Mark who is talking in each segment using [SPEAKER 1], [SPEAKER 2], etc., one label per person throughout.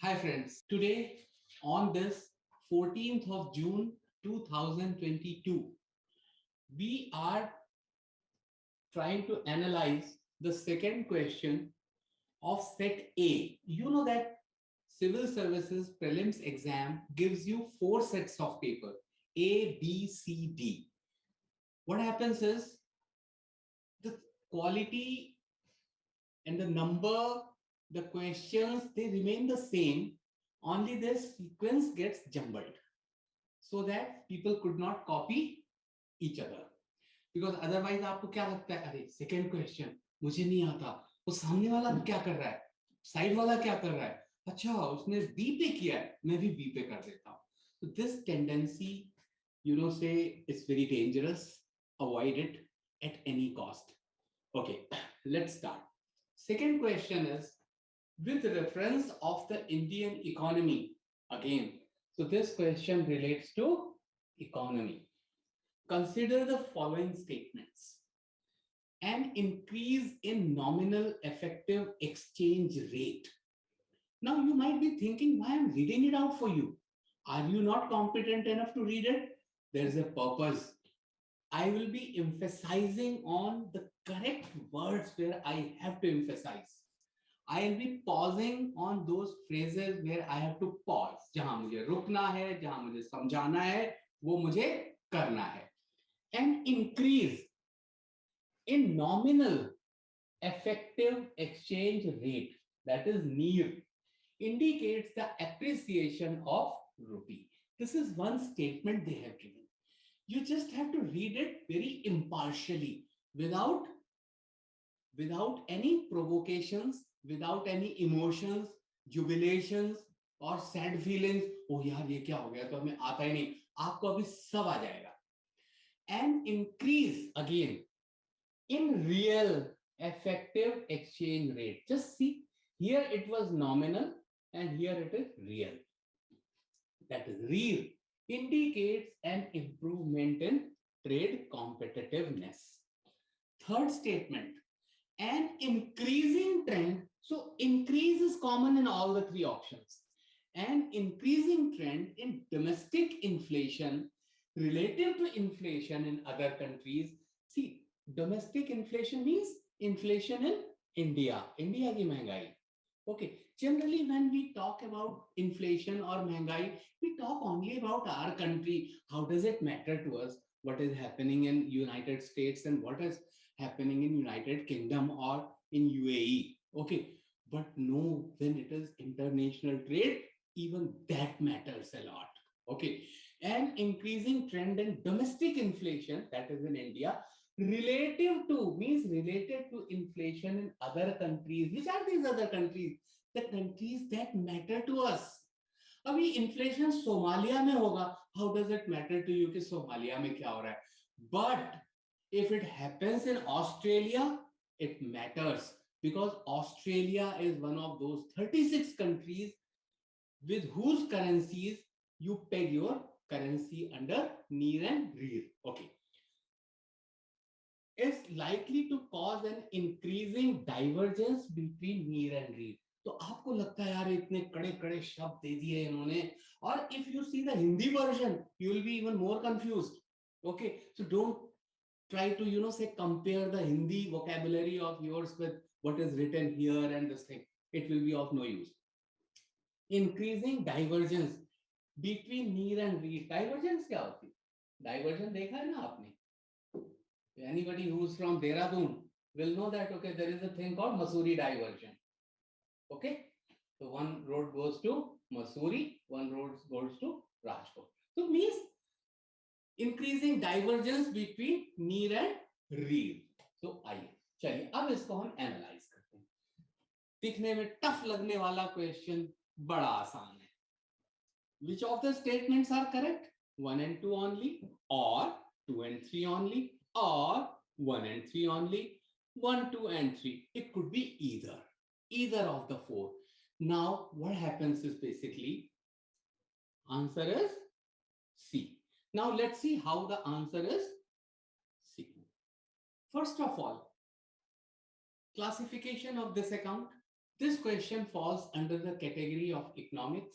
[SPEAKER 1] Hi friends, today on this 14th of June 2022, we are trying to analyze the second question of set A. You know that civil services prelims exam gives you four sets of paper A, B, C, D. What happens is the quality and the number, the questions, they remain the same, only their sequence gets jumbled, so that people could not copy each other. Because otherwise आपको क्या लगता है, अरे second question मुझे नहीं आता, वो सामने वाला क्या कर रहा है, साइड वाला क्या कर रहा है, अच्छा उसने बी पे किया है, मैं भी बी पे कर देता हूँ. So this tendency, say it's very dangerous. Avoid it at any cost. Okay, let's start. Second question is with reference of the Indian economy again. So this question relates to economy. Consider the following statements. An increase in nominal effective exchange rate. Now you might be thinking, why I'm reading it out for you. Are you not competent enough to read it? There's a purpose. I will be emphasizing on the correct words where I have to emphasize. I'll be pausing on those phrases where I have to pause. जहां मुझे रुकना है, जहां मुझे समझाना है, वो मुझे करना है. An increase in nominal effective exchange rate, that is NEER, indicates the appreciation of rupee. This is one statement they have given. You just have to read it very impartially, without any provocations, without any emotions, jubilations or sad feelings. Oh यार ये क्या हो गया, तो हमें आता ही नहीं. आपको अभी सब आ जाएगा. An increase again in real effective exchange rate. Just see, here it was nominal and here it is real. That is real. Indicates an improvement in trade competitiveness. Third statement, an increasing trend. So increase is common in all the three options. An increasing trend in domestic inflation relative to inflation in other countries. See, domestic inflation means inflation in India की महंगाई. Okay, generally when we talk about inflation or महंगाई, we talk only about our country. How does it matter to us? What is happening in United States and what is happening in United Kingdom or in UAE? Okay, but no, when it is international trade, even that matters a lot. Okay, an increasing trend in domestic inflation, that is in India, relative to means related to inflation in other countries. Which are these other countries? The countries that matter to us. अभी inflation Somalia में होगा, how does it matter to you कि सोमालिया में क्या हो रहा है. But if it happens in Australia, it matters because Australia is one of those 36 countries with whose currencies you peg your currency under NEER and REER. Okay, is likely to cause an increasing divergence between NEER and REER. तो आपको लगता है यार इतने कड़े कड़े शब्द दे दिए इन्होंने, और if you see the Hindi version you will be even more confused. Okay, so don't try to say compare the Hindi vocabulary of yours with what is written here and this thing. It will be of no use. Increasing divergence between NEER and REER. Divergence क्या होती है? Divergence देखा है ना आपने? Anybody who's from Dehradun will know that okay, there is a thing called Mussoorie diversion. Okay, so one road goes to Mussoorie, one road goes to Rajkot. So it means increasing divergence between NEER and REER. So आइए चलिए अब इसको हम analyse करते हैं. दिखने में tough लगने वाला क्वेश्चन बड़ा आसान है. Which of the statements are correct? 1 and 2 only, or 2 and 3 only, or 1 and 3 only, 1, 2 and 3. It could be either of the four. Now what happens is basically answer is C. Now let's see how the answer is C. First of all, classification of this account. This question falls under the category of economics,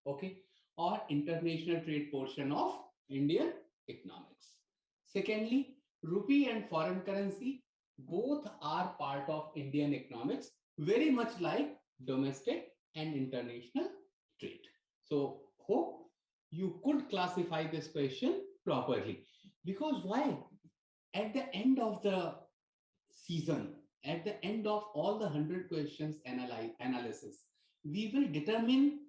[SPEAKER 1] okay, or international trade portion of Indian economics. Secondly, rupee and foreign currency both are part of Indian economics, very much like domestic and international trade. So, hope you could classify this question properly. Because why? At the end of the season, at the end of all the 100 questions analysis, we will determine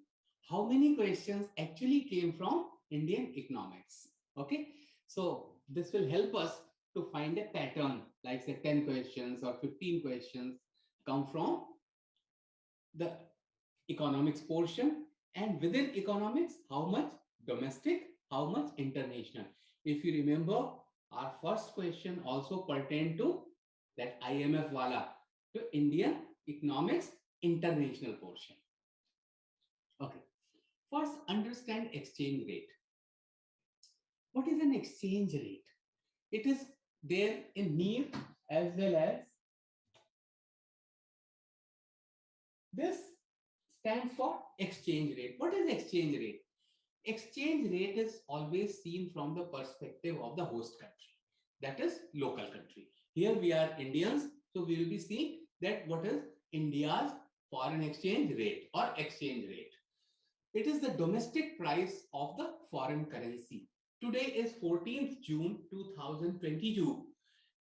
[SPEAKER 1] how many questions actually came from Indian economics. Okay, so this will help us to find a pattern, like say 10 questions or 15 questions come from the economics portion, and within economics, how much domestic, how much international. If you remember, our first question also pertained to that IMF wala, to Indian economics international portion. Okay, first understand exchange rate. What is an exchange rate? It is there in NEER as well as this stands for exchange rate. What is exchange rate? Exchange rate is always seen from the perspective of the host country, that is local country. Here we are Indians, so we will be seeing that what is India's foreign exchange rate or exchange rate. It is the domestic price of the foreign currency. Today is 14th June 2022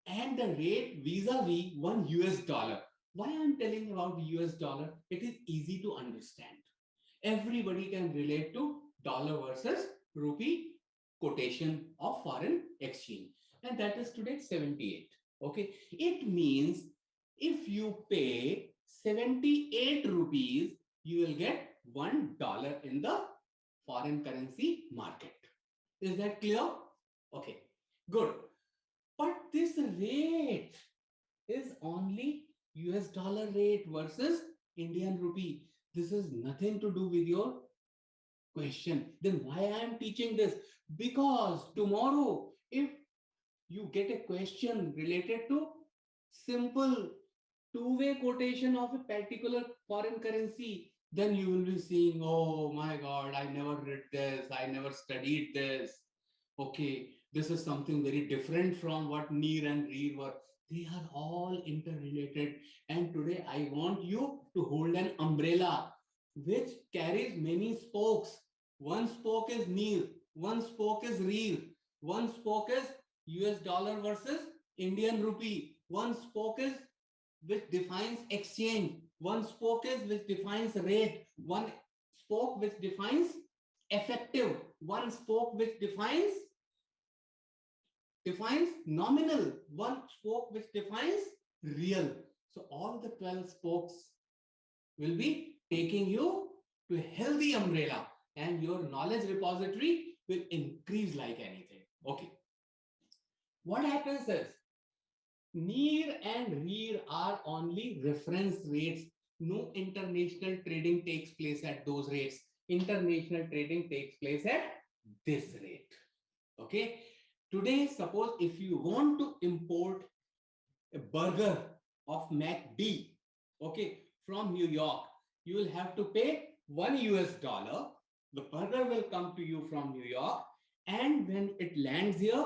[SPEAKER 1] and the rate vis-a-vis one US dollar. Why I'm telling about US dollar? It is easy to understand. Everybody can relate to dollar versus rupee quotation of foreign exchange, and that is today 78. Okay, it means if you pay 78 rupees, you will get $1 in the foreign currency market. Is that clear? Okay, good. But this rate is only US dollar rate versus Indian rupee. This is nothing to do with your question. Then why I am teaching this? Because tomorrow, if you get a question related to simple two-way quotation of a particular foreign currency, then you will be seeing, oh my God, I never read this, I never studied this. Okay, this is something very different from what NEER and REER were. They are all interrelated. And today I want you to hold an umbrella which carries many spokes. One spoke is NEER, one spoke is REER, one spoke is US dollar versus Indian rupee, one spoke is which defines exchange, one spoke is which defines rate, one spoke which defines effective, one spoke which defines nominal, one spoke which defines real. So all the 12 spokes will be taking you to a healthy umbrella and your knowledge repository will increase like anything. Okay. What happens is NEER and REER are only reference rates. No international trading takes place at those rates. International trading takes place at this rate. Okay. Today, suppose if you want to import a burger of McD, okay, from New York, you will have to pay $1. The burger will come to you from New York, and when it lands here,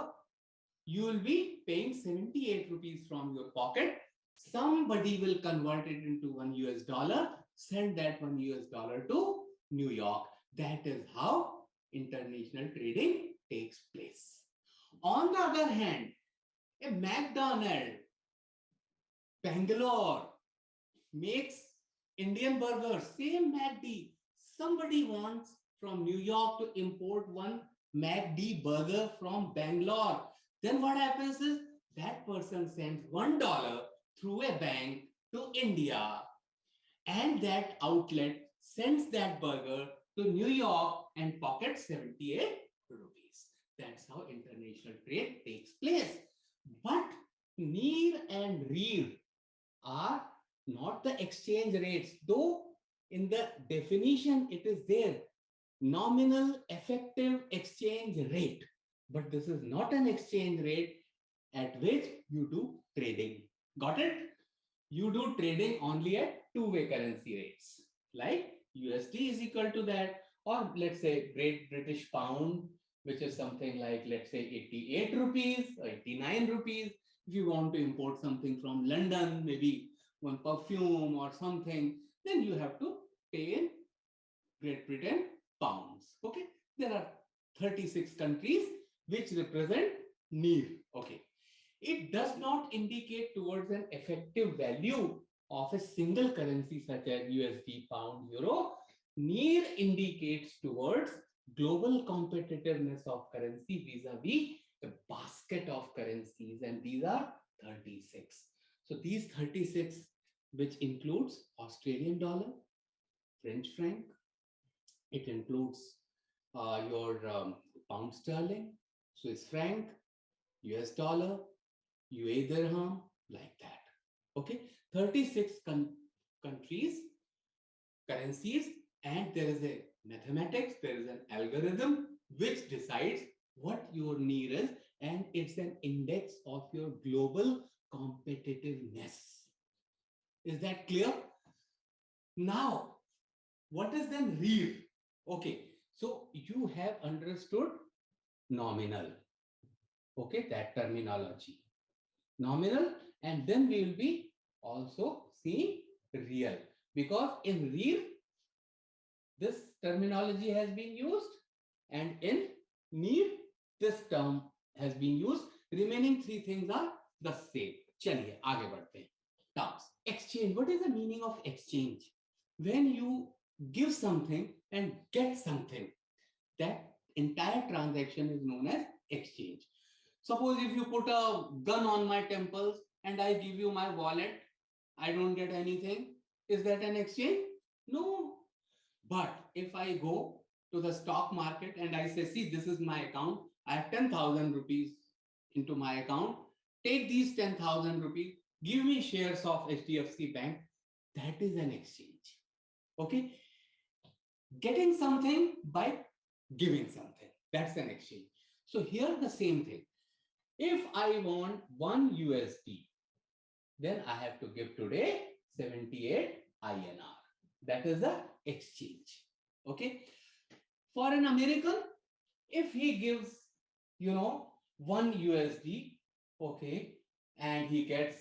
[SPEAKER 1] you will be paying 78 rupees from your pocket. Somebody will convert it into $1, send that $1 to New York. That is how international trading takes place. On the other hand, a McDonald's, Bangalore, makes Indian burgers, same McD. Somebody wants from New York to import one McD burger from Bangalore. Then what happens is that person sends $1 through a bank to India, and that outlet sends that burger to New York and pockets 78 rupees. That's how international trade takes place. But NEER and REER are not the exchange rates, though in the definition it is there, nominal effective exchange rate. But this is not an exchange rate at which you do trading. Got it? You do trading only at two-way currency rates, like USD is equal to that, or let's say Great British Pound, which is something like, let's say 88 rupees, 89 rupees. If you want to import something from London, maybe one perfume or something, then you have to pay in Great Britain pounds. Okay, there are 36 countries which represent NEER. Okay, it does not indicate towards an effective value of a single currency such as USD, pound, euro. NEER indicates towards global competitiveness of currency vis-a-vis a basket of currencies, and these are 36. So these 36, which includes Australian dollar, French franc, it includes your pound sterling, Swiss franc, US dollar, UAE dirham, like that. Okay, 36 countries, currencies, and there is a mathematics, there is an algorithm which decides what your NEER is, and it's an index of your global competitiveness. Is that clear? Now, what is then REER? Okay, so you have understood nominal. Okay, that terminology. Nominal, and then we will be also seeing real, because in REER, this terminology has been used, and in NEER, this term has been used. Remaining three things are the same. चलिए आगे बढ़ते हैं. Terms. Exchange. What is the meaning of exchange? When you give something and get something, that entire transaction is known as exchange. Suppose if you put a gun on my temples and I give you my wallet, I don't get anything. Is that an exchange? No. But if I go to the stock market and I say, see, this is my account, I have 10,000 rupees into my account, take these 10,000 rupees, give me shares of HDFC Bank, that is an exchange. Okay? Getting something by giving something, that's an exchange. So here the same thing. If I want 1 USD, then I have to give today 78 INR. That is the exchange. Okay. For an American, if he gives, 1 USD, okay, and he gets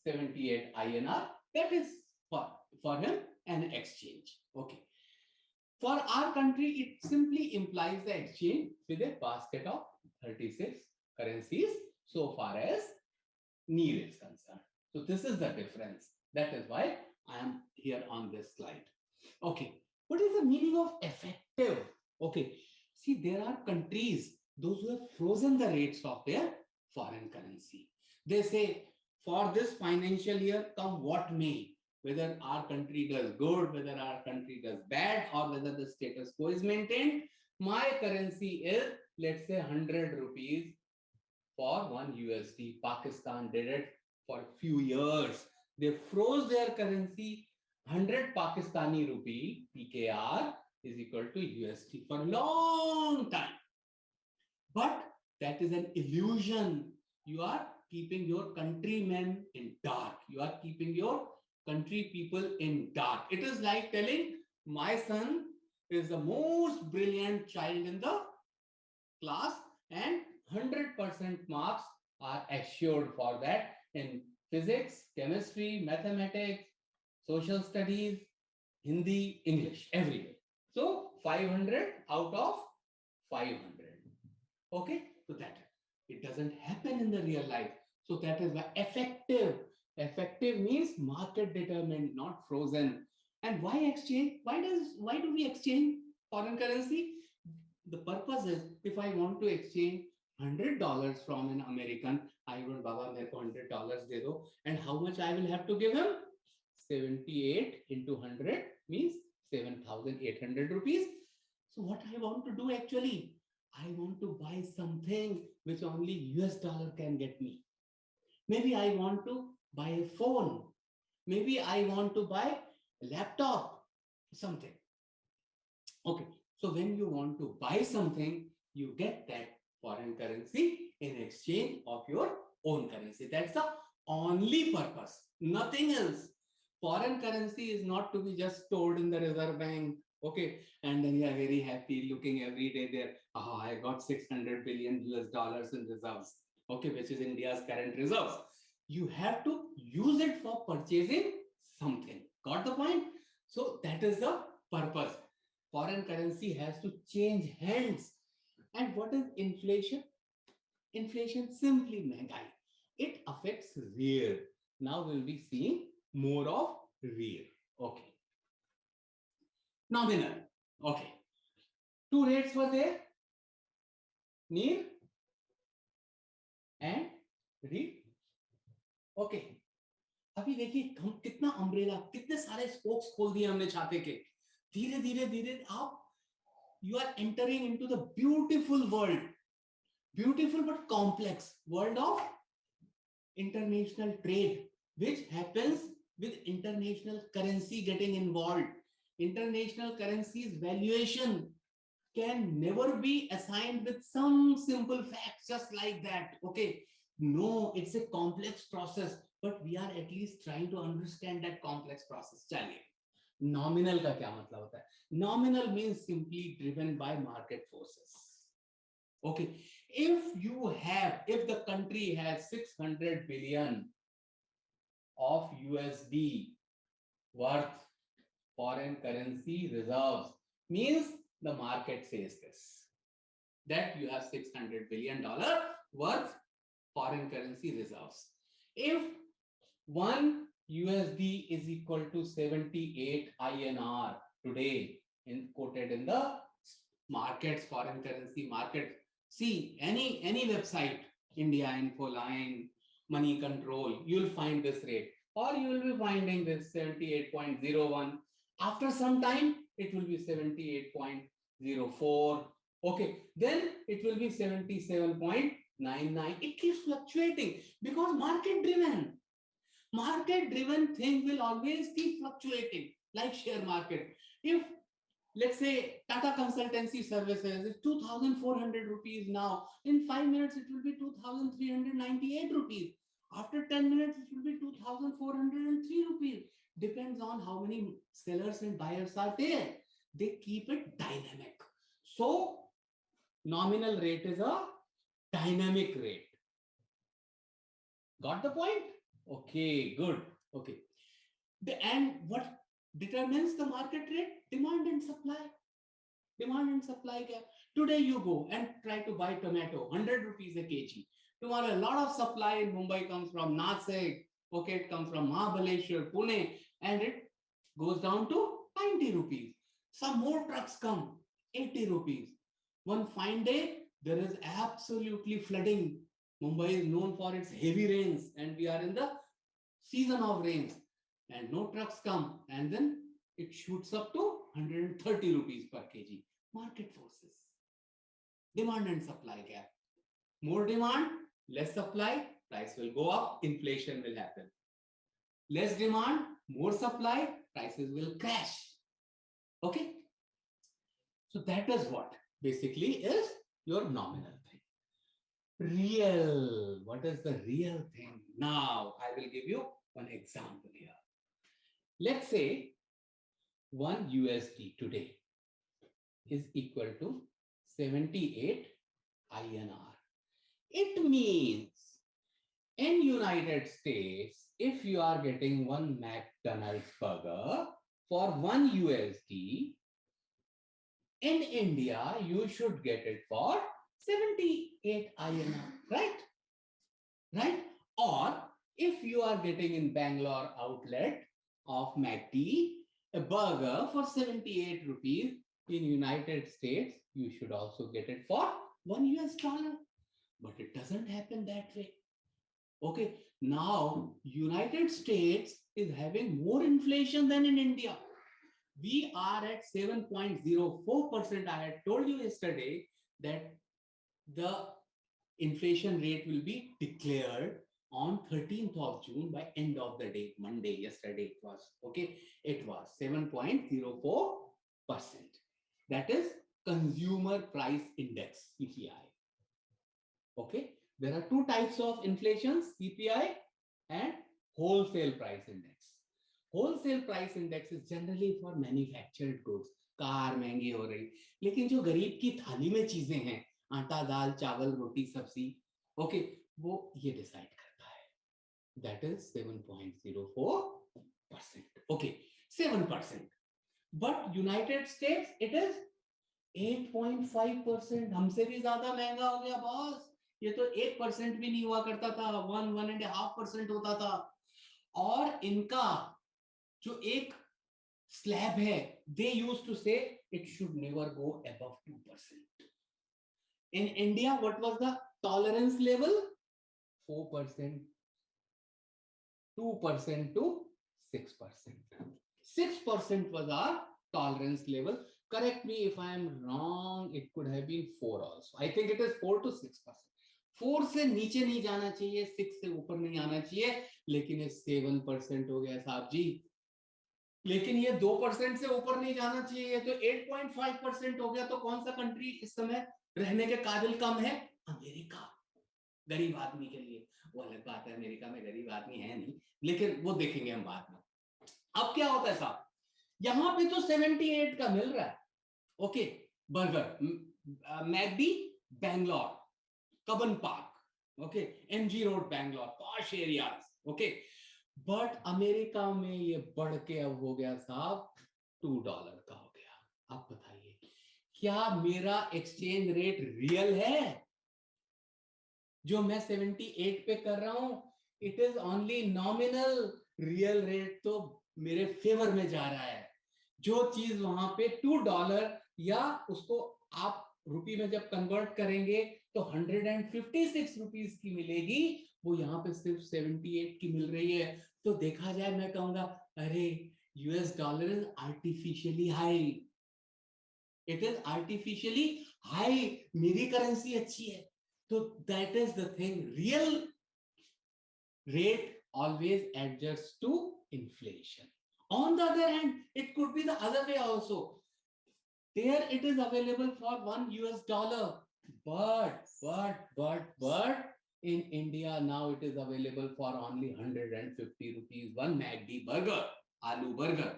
[SPEAKER 1] 78 INR, that is for him an exchange. Okay. For our country, it simply implies the exchange with a basket of 36 currencies so far as NEER is concerned. So this is the difference. That is why I am here on this slide. Okay. What is the meaning of effective? Okay. See, there are countries, those who have frozen the rates of their foreign currency. They say, for this financial year, come what may, whether our country does good, whether our country does bad, or whether the status quo is maintained, my currency is, let's say, 100 rupees for 1 USD. Pakistan did it for a few years. They froze their currency. 100 Pakistani rupee, PKR, is equal to USD for a long time. But that is an illusion. You are keeping your countrymen in dark. You are keeping your country people in dark. It is like telling, my son is the most brilliant child in the class and 100% marks are assured for that in physics, chemistry, mathematics, social studies, Hindi, English, everywhere. So 500 out of 500. Okay, so that it doesn't happen in the real life. So that is why effective. Effective means market determined, not frozen. And why exchange? Why do we exchange foreign currency? The purpose is, if I want to exchange $100 from an American, I will, Baba, mere ko $100 de do, and how much I will have to give him? 78 into 100 means 7,800 rupees. So what I want to do actually, I want to buy something which only US dollar can get me. Maybe I want to buy a phone. Maybe I want to buy a laptop, something. Okay. So when you want to buy something, you get that foreign currency in exchange of your own currency. That's the only purpose, nothing else. Foreign currency is not to be just stored in the reserve bank. Okay, and then you are very happy looking every day there. Oh, I got 600 billion US dollars in reserves. Okay, which is India's current reserves. You have to use it for purchasing something. Got the point? So that is the purpose. Foreign currency has to change hands. And what is inflation? Inflation simply महंगाई. It affects real. Now we'll be seeing more of real. Okay. Nominal. Okay. Two rates were there. NEER and REER. Okay. अभी देखिए हम कितना umbrella, कितने सारे spokes खोल दिए हमने छाते के. धीरे धीरे धीरे आप you are entering into the beautiful world, beautiful but complex world of international trade, which happens with international currency getting involved. International currency's valuation can never be assigned with some simple facts just like that. Okay, no, it's a complex process, but we are at least trying to understand that complex process. चलिए, nominal का क्या मतलब होता है? Nominal means simply driven by market forces. Okay, if the country has 600 billion of USD worth foreign currency reserves, means the market says this, that you have $600 billion worth foreign currency reserves. If 1 USD is equal to 78 INR today, quoted in the markets, foreign currency market, see any website, India Infoline, Money Control, you'll find this rate, or you will be finding this 78.01. After some time, it will be 78.04. Okay, then it will be 77.99. It keeps fluctuating because market driven. Market driven thing will always keep fluctuating, like share market. If let's say Tata Consultancy Services is 2,400 rupees now, in 5 minutes it will be 2,398 rupees. After 10 minutes it will be 2,403 rupees. Depends on how many sellers and buyers are there. They keep it dynamic. So nominal rate is a dynamic rate. Got the point? Okay, good. Okay. And what determines the market rate? Demand and supply. Demand and supply gap. Today you go and try to buy tomato, 100 rupees a kg. Tomorrow a lot of supply in Mumbai comes from Nasik. Okay, it comes from Mahabaleshwar, Pune, and it goes down to 90 rupees. Some more trucks come, 80 rupees. One fine day, there is absolutely flooding. Mumbai is known for its heavy rains, and we are in the season of rains, and no trucks come, and then it shoots up to 130 rupees per kg. Market forces. Demand and supply gap. More demand, less supply, price will go up, inflation will happen. Less demand, more supply, prices will crash. Okay? So that is what basically is your nominal thing. Real. What is the real thing? Now, I will give you one example here. Let's say 1 USD today is equal to 78 INR. It means in United States, if you are getting one McDonald's burger for 1 USD, in India, you should get it for 78 INR, right? Right? Or if you are getting in Bangalore outlet of McD, a burger for 78 rupees, in United States, you should also get it for $1. But it doesn't happen that way. Okay, now United States is having more inflation than in India. We are at 7.04%. I had told you yesterday that the inflation rate will be declared on 13th of June by end of the day, Monday, yesterday it was, okay, it was 7.04%. That is Consumer Price Index, CPI. Okay, there are two types of inflation, CPI and wholesale price index. Wholesale price index is generally for manufactured goods. Car महंगी हो रही, लेकिन जो गरीब की थाली में चीजें हैं, आटा दाल चावल रोटी सब्जी, ओके, वो ये डिसाइड करता है. That is 7.04%. Okay, 7%. But United states it is 8.5%. हमसे भी ज्यादा महंगा हो गया बॉस. ये तो 1% भी नहीं हुआ करता था, 1.5% होता था. और इनका जो एक स्लैब है, दे यूज्ड टू से it should never go above 2%. In India, what was the tolerance level? 4%, 2% to 6%. 6% was our tolerance level. Correct me if I am wrong. It could have been 4 also. I think it is 4 to 6%. 4 से नीचे नहीं जाना चाहिए, 6 से ऊपर नहीं आना चाहिए, लेकिन ये 7% हो गया साहब जी. लेकिन ये 2% से ऊपर नहीं जाना चाहिए, तो 8.5% हो गया. तो कौन सा कंट्री इस समय रहने के काबिल कम है? अमेरिका. गरीब आदमी के लिए वो अलग बात है, अमेरिका में गरीब आदमी है नहीं, लेकिन वो देखेंगे हम बाद में. अब क्या होता है साहब, यहां पे तो 78 का मिल रहा है. Okay, burger McD Bangalore, Cubbon park, okay, MG road Bangalore, posh areas, okay. But America में ये बढ़ के अब हो गया साहब $2 का हो गया. अब बताइए, क्या मेरा एक्सचेंज रेट रियल है? जो मैं 78 पे कर रहा हूं, it is only nominal. Real rate तो मेरे फेवर में जा रहा है. जो चीज वहां पे $2 या उसको आप रुपी में जब कन्वर्ट करेंगे तो 156 रुपीज की मिलेगी, वो यहाँ पे सिर्फ 78 की मिल रही है. तो देखा जाए, मैं कहूंगा अरे US dollar is artificially high. It is artificially high. मेरी करेंसी अच्छी है. तो that is the thing. Real rate always adjusts to inflation. On the other hand, it could be the other way also. There it is available for $1, but in India now it is available for only 150 rupees. One McD burger, aloo burger.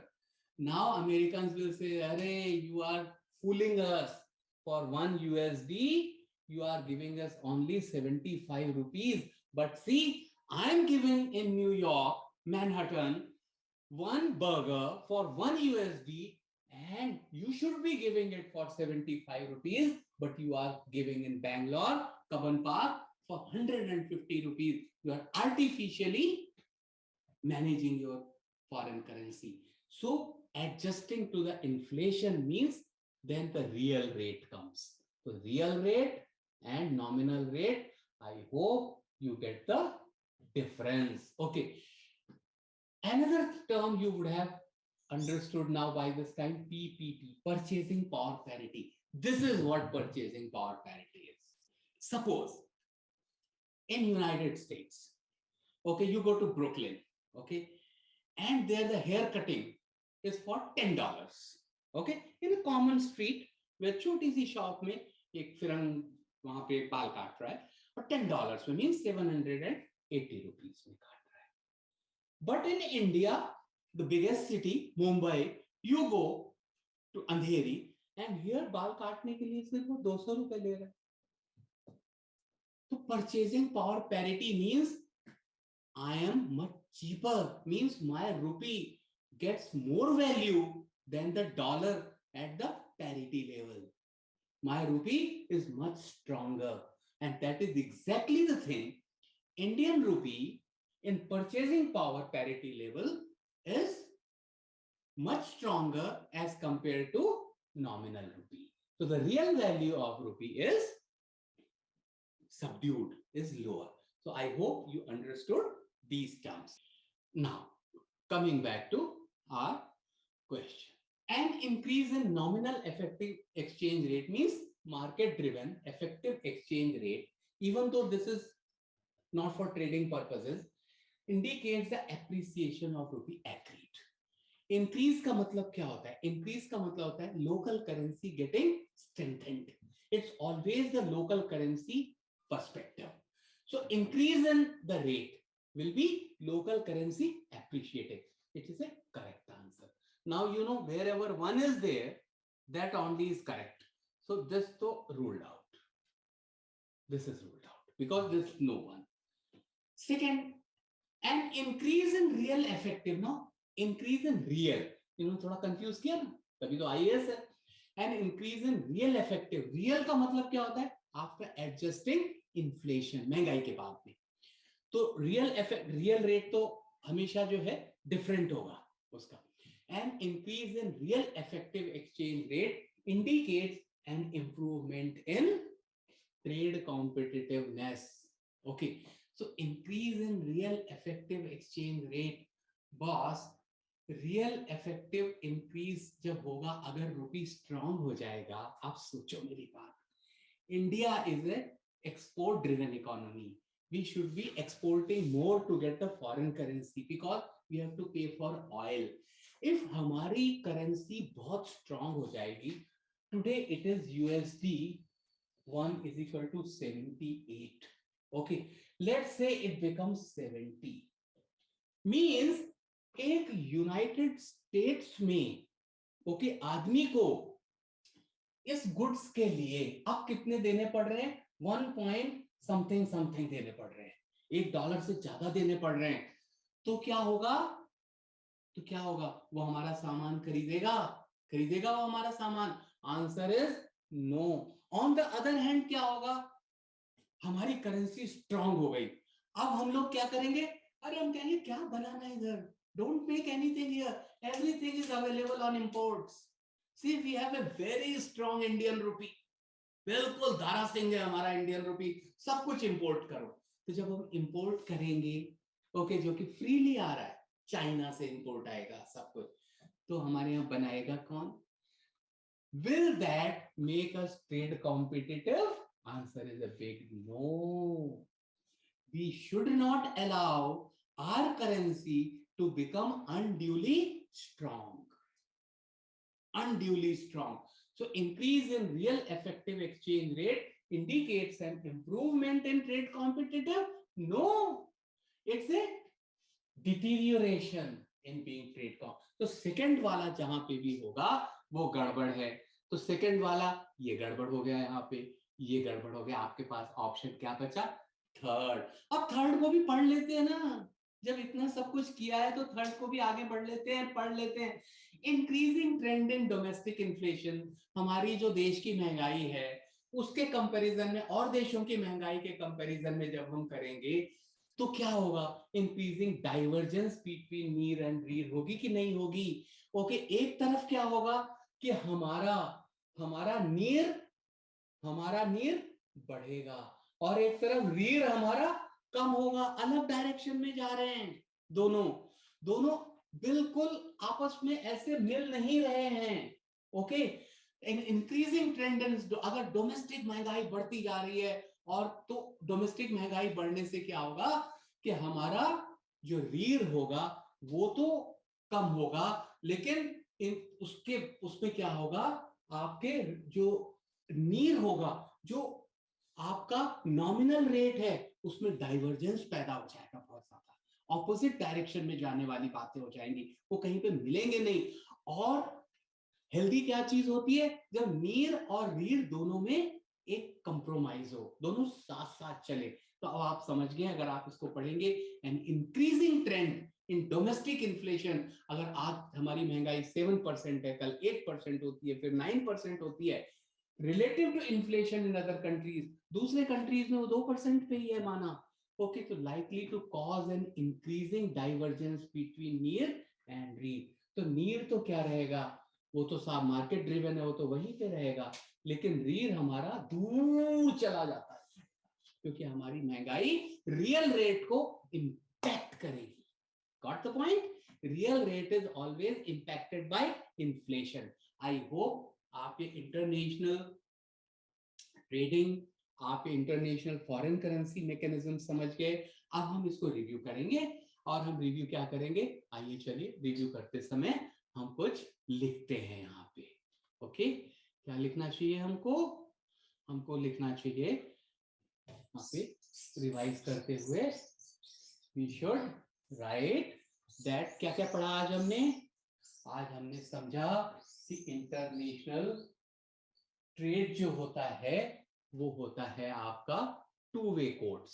[SPEAKER 1] Now Americans will say, "Arey, you are fooling us. For $1, you are giving us only 75 rupees. But see, I'm giving in New York, Manhattan, one burger for $1, and you should be giving it for 75 rupees, but you are giving in Bangalore, Kaban Park for 150 rupees. You are artificially managing your foreign currency." So adjusting to the inflation means then the real rate comes. So real rate and nominal rate, I hope you get the difference. Okay. Another term you would have understood now by this time, PPP, purchasing power parity. This is what purchasing power parity is. Suppose in United States, okay, you go to Brooklyn, okay, and there the hair cutting is for $10, okay, in a common street where छोटी सी shop में एक फिरंग वहां पे बाल काट रहा है, और $10 में means 780 rupees में काट रहा है. But in India, the biggest city, Mumbai, you go to Andheri and here बाल काटने के लिए सिर्फ वो 200 रुपए ले रहा है. तो purchasing power parity means I am much cheaper, means my rupee gets more value than the dollar at the parity level. My rupee is much stronger, and that is exactly the thing. Indian rupee in purchasing power parity level is much stronger as compared to nominal rupee. So the real value of rupee is subdued, is lower. So I hope you understood these terms. Now, coming back to our question. An increase in nominal effective exchange rate means market-driven effective exchange rate, even though this is not for trading purposes, indicates the appreciation of rupee agreed. Increase का मतलब क्या होता है? Increase का मतलब होता है local currency getting strengthened. It's always the local currency perspective. So increase in the rate will be local currency appreciating. It is a correct answer. Now you know wherever 1 is there, that only is correct. So this to ruled out. This is ruled out because this no 1. Second, an increase in real effective, no, increase in real, थोड़ा confuse किया ना, तभी तो IAS है. An increase in real effective, real का मतलब क्या होता है? After adjusting inflation, महंगाई के बाद में. तो real effect, real rate तो हमेशा जो है different होगा उसका. An increase in real effective exchange rate indicates an improvement in trade competitiveness. Okay. So increase in real effective exchange rate, boss, real effective increase जब होगा, अगर रुपी स्ट्रांग हो जाएगा, आप सोचो मेरी बात, India is a export driven economy. We should be exporting more to get the foreign currency because we have to pay for oil. If हमारी करेंसी बहुत स्ट्रांग हो जाएगी, today it is USD 1 is equal to 78. Okay, let's say it becomes 70, means एक United states में okay आदमी को इस goods के लिए अब कितने देने पड़ रहे हैं? 1 पॉइंट समथिंग समथिंग देने पड़ रहे हैं, $1 से ज्यादा देने पड़ रहे हैं. तो क्या होगा? तो क्या होगा? वो हमारा सामान खरीदेगा? खरीदेगा वो हमारा सामान? Answer is no. On the other hand क्या होगा? हमारी करेंसी स्ट्रांग हो गई. अब हम लोग क्या करेंगे? अरे हम कहेंगे क्या बनाना है इधर, don't make anything here, everything is available on imports. See, we have a very strong Indian rupee, बिल्कुल दारा सिंह है हमारा इंडियन रूपी, सब कुछ इंपोर्ट करो. तो जब हम इंपोर्ट करेंगे ओके, जो कि फ्रीली आ रहा है, चाइना से इंपोर्ट आएगा सब कुछ, तो हमारे यहाँ बनाएगा कौन? Will that make us trade competitive? Answer is a big no. We should not allow our currency to become unduly strong. Unduly strong. So increase in real effective exchange rate indicates an improvement in trade competitive? No, it's a deterioration in being trade com. तो second वाला जहां पे भी होगा वो गड़बड़ है. तो सेकंड वाला ये गड़बड़ हो गया, यहाँ पे ये गड़बड़ हो गया. आपके पास ऑप्शन क्या बचा? थर्ड. अब थर्ड को भी पढ़ लेते हैं ना, जब इतना सब कुछ किया है तो थर्ड को भी आगे बढ़ लेते हैं, पढ़ लेते हैं. Increasing trend in domestic inflation, हमारी जो देश की महंगाई है उसके कंपैरिजन में और देशों की महंगाई के कंपैरिजन में जब हम करेंगे तो क्या होगा? Increasing divergence between NEER and रीर होगी कि नहीं होगी? ओके, एक तरफ क्या होगा कि हमारा हमारा नीर बढ़ेगा और एक तरफ रीर हमारा कम होगा. अलग डायरेक्शन में जा रहे हैं दोनों. दोनों बिल्कुल आपस में ऐसे मिल नहीं रहे हैं. ओके, इंक्रीजिंग ट्रेंड, अगर डोमेस्टिक महंगाई बढ़ती जा रही है और तो डोमेस्टिक महंगाई बढ़ने से क्या होगा कि हमारा जो रीर होगा वो तो कम होगा, लेकिन उसमें क्या होगा? आपके जो नीर होगा, जो आपका नॉमिनल रेट है, उसमें डाइवर्जेंस पैदा हो जाएगा बहुत ज्यादा. ऑपोजिट डायरेक्शन में जाने वाली बातें हो जाएंगी, वो कहीं पे मिलेंगे नहीं. और हेल्दी क्या चीज होती है? जब नीर और रीर दोनों में एक कंप्रोमाइज हो, दोनों साथ साथ चले. तो अब आप समझ गए, अगर आप इसको पढ़ेंगे, an increasing trend in domestic inflation, अगर आज हमारी महंगाई 7% है, कल 8% होती है, फिर 9% होती है, relative to inflation in other countries, दूसरे कंट्रीज में वो 2% पे ही है माना. ओके, तो likely to cause an increasing divergence between NEER and REER. तो नीर तो क्या रहेगा? वो तो साफ मार्केट ड्रिवन है, वो तो वहीं पे रहेगा. लेकिन रीर हमारा दूर चला जाता है क्योंकि हमारी महंगाई रियल रेट को इंपैक्ट करेगी. Got the point? Real rate is always impacted by inflation. I hope आप ये इंटरनेशनल ट्रेडिंग, आप ये इंटरनेशनल फॉरेन करेंसी मैकेनिज्म समझ गए. अब हम इसको रिव्यू करेंगे. और हम रिव्यू क्या करेंगे? आइए चलिए रिव्यू करते समय हम कुछ लिखते हैं यहाँ पे. ओके, क्या लिखना चाहिए हमको? हमको लिखना चाहिए यहाँ पे, रिवाइज करते हुए, वी शुड राइट दैट क्या क्या पढ़ा आज हमने? आज हमने समझा कि इंटरनेशनल ट्रेड जो होता है वो होता है आपका two way codes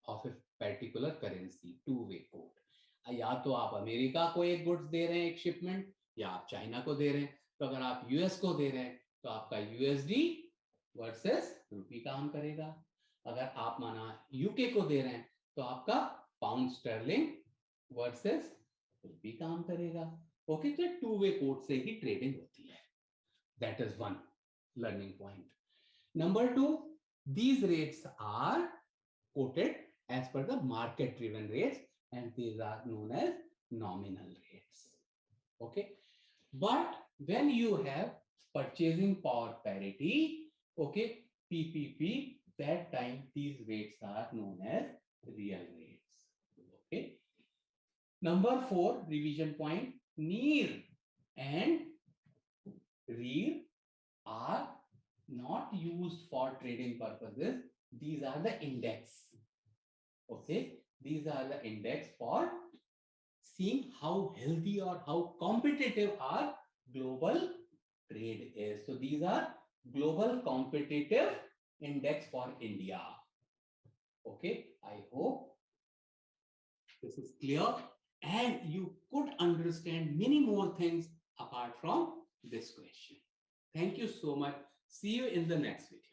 [SPEAKER 1] of a particular currency, two way code. या तो आप अमेरिका को एक गुड्स दे रहे हैं एक शिपमेंट, या आप चाइना को दे रहे हैं। तो अगर आप यूएस को दे रहे हैं तो आपका यूएसडी वर्सेस रुपी काम करेगा। अगर आप माना यूके को दे रहे हैं तो आपका पाउंड स्टर्लिंग वर्सेस रुपी काम करेगा। ओके, तो टू वे कोड से ही ट्रेडिंग होती है। That is one learning point. Number two, these rates are quoted as per the market driven rates, and these are known as nominal rates. Okay, but when you have purchasing power parity, okay, PPP, that time these rates are known as real rates. Okay, number four revision point, NEER and REER are not used for trading purposes. These are the index. Okay, these are the index for seeing how healthy or how competitive our global trade is. So these are global competitive index for India. Okay, I hope this is clear and you could understand many more things apart from this question. Thank you so much. See you in the next video.